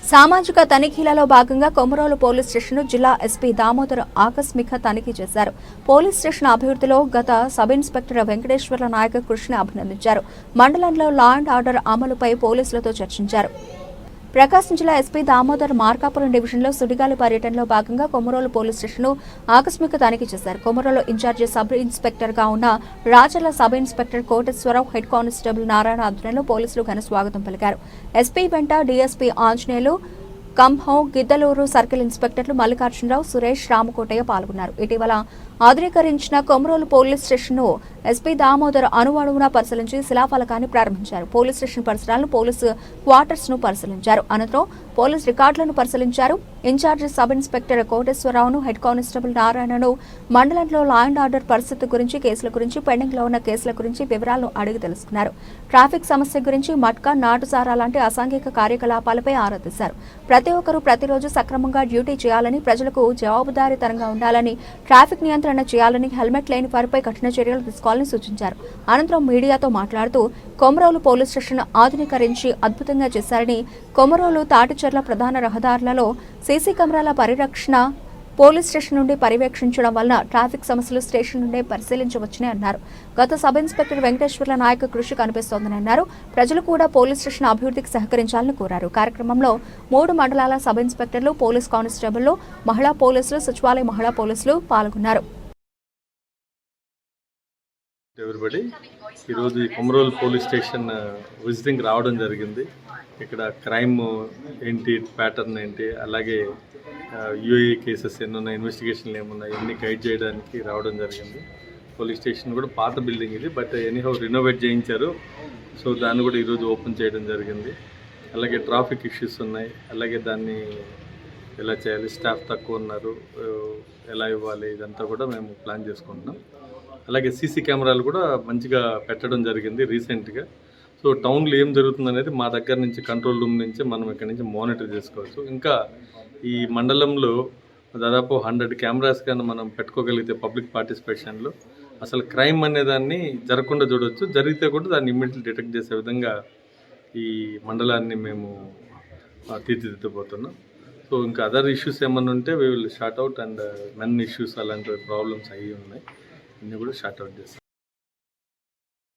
సామాజిక తనిఖీలలో భాగంగా Komarolu police station జిల్లా ఎస్పీ దామోదర్ ఆకస్మిక తనిఖీ చేశారు. పోలీస్ స్టేషన్ అభివృద్ధిలో గత సబ్ ఇన్స్పెక్టర్ వెంకటేశ్వర్ల నాయక్ కృషిని అభినందించారు. మండలంలో లా అండ్ ఆర్డర్ అమలుపై పోలీసులతో చర్చించారు. ప్రకాశం జిల్లా ఎస్పీ దామోదర్ మార్కాపురం డివిజన్లో సుడిగాలి పర్యటనలో భాగంగా కొమరోలు పోలీస్ స్టేషన్ ఆకస్మిక తనిఖీ చేశారు. కొమరోలు ఇన్ఛార్జి సబ్ ఇన్స్పెక్టర్ గా ఉన్న Racharla sub inspector Koteswararao, head constable Narayana ఆధ్వర్యంలో పోలీసులు ఘన స్వాగతం పలికారు. ఎస్పీ వెంట డీఎస్పీ ఆంజనేయులు, కంభం, గిద్దలూరు సర్కిల్ ఇన్స్పెక్టర్లు మల్లికార్జునరావు, సురేష్, రామకోటయ్య పాల్గొన్నారు. ఇటీవల ఆధునీకరించిన కొమరోలు పోలీస్ స్టేషన్ను ఎస్పీ దామోదర్ అణువణువున పరిశీలించి శిలాఫలకాన్ని ప్రారంభించారు. పోలీస్ స్టేషన్ పరిసరాలను, పోలీసు క్వార్టర్స్ ను పరిశీలించారు. అనంతరం పోలీస్ రికార్డులను పరిశీలించారు. ఇన్ఛార్జి సబ్ ఇన్స్పెక్టర్ కోటేశ్వరరావును, హెడ్ కానిస్టేబుల్ నారాయణను మండలంలో లా అండ్ ఆర్డర్ పరిస్థితి గురించి, కేసుల గురించి, పెండింగ్ లో ఉన్న కేసుల గురించి వివరాలను అడిగి తెలుసుకున్నారు. ట్రాఫిక్ సమస్య గురించి, మట్కా, నాటుసారా లాంటి అసాంఘిక కార్యకలాపాలపై ఆరా తీశారు. ప్రతి ఒక్కరూ ప్రతిరోజు సక్రమంగా డ్యూటీ చేయాలని, ప్రజలకు జవాబుదారీతనంగా ఉండాలని, ట్రాఫిక్ నియంత్రణ చేయాలని, హెల్మెట్ లేని వారిపై కఠిన చర్యలు తీసుకోవాలని సూచించారు. అనంతరం మీడియాతో మాట్లాడుతూ కొమరోలు పోలీస్ స్టేషన్ ఆధునీకరించి అద్భుతంగా చేశారని, కొమరోలు తాటిచెర్ల ప్రధాన రహదారులలో సీసీ కెమెరాల పరిరక్షణ పోలీస్ స్టేషన్ నుండి పర్యవేక్షించడం వలన ట్రాఫిక్ సమస్యలు స్టేషన్ నుండే పరిశీలించవచ్చని అన్నారు. గత సబ్ ఇన్స్పెక్టర్ వెంకటేశ్వర్ల నాయక్ కృషి కనిపిస్తోందని అన్నారు. ప్రజలు కూడా పోలీస్ స్టేషన్ అభివృద్ధికి సహకరించాలని కోరారు. కార్యక్రమంలో 3 మండలాల సబ్ ఇన్స్పెక్టర్లు, పోలీస్ కానిస్టేబుళ్లు, మహిళా పోలీసులు, సచివాలయ మహిళా పోలీసులు పాల్గొన్నారు. ఈరోజు కొమరోలు పోలీస్ స్టేషన్ విజిటింగ్ రావడం జరిగింది. ఇక్కడ క్రైమ్ ఏంటి, ప్యాటర్న్ ఏంటి, అలాగే యూఏఈ కేసెస్ ఎన్ని ఉన్నాయి, ఇన్వెస్టిగేషన్లు ఏమున్నాయి, ఇవన్నీ గైడ్ చేయడానికి రావడం జరిగింది. పోలీస్ స్టేషన్ కూడా పాత బిల్డింగ్ ఇది, బట్ ఎనీహౌ రినోవేట్ చేయించారు. సో దాన్ని కూడా ఈరోజు ఓపెన్ చేయడం జరిగింది. అలాగే ట్రాఫిక్ ఇష్యూస్ ఉన్నాయి, అలాగే దాన్ని ఎలా చేయాలి, స్టాఫ్ తక్కువ ఉన్నారు, ఎలా ఇవ్వాలి, ఇదంతా కూడా మేము ప్లాన్ చేసుకుంటున్నాం. అలాగే సీసీ కెమెరాలు కూడా మంచిగా పెట్టడం జరిగింది రీసెంట్గా. సో టౌన్లో ఏం జరుగుతుంది అనేది మా దగ్గర నుంచి, కంట్రోల్ రూమ్ నుంచి మనం ఇక్కడ నుంచి మానిటర్ చేసుకోవచ్చు. ఇంకా ఈ మండలంలో దాదాపు 100 కెమెరాస్ కానీ మనం పెట్టుకోగలిగితే పబ్లిక్ పార్టిసిపేషన్లో అసలు క్రైమ్ అనేదాన్ని జరగకుండా చూడవచ్చు. జరిగితే కూడా దాన్ని ఇమ్మీడియట్లీ డిటెక్ట్ చేసే విధంగా ఈ మండలాన్ని మేము తీర్చిదిద్దబోతున్నాం. సో ఇంకా అదర్ ఇష్యూస్ ఏమన్నా ఉంటే we will short out, and men issues అలాంటి ప్రాబ్లమ్స్ అయ్యి ఉన్నాయి, అన్నీ కూడా షార్ట్ అవుట్ చేస్తాం.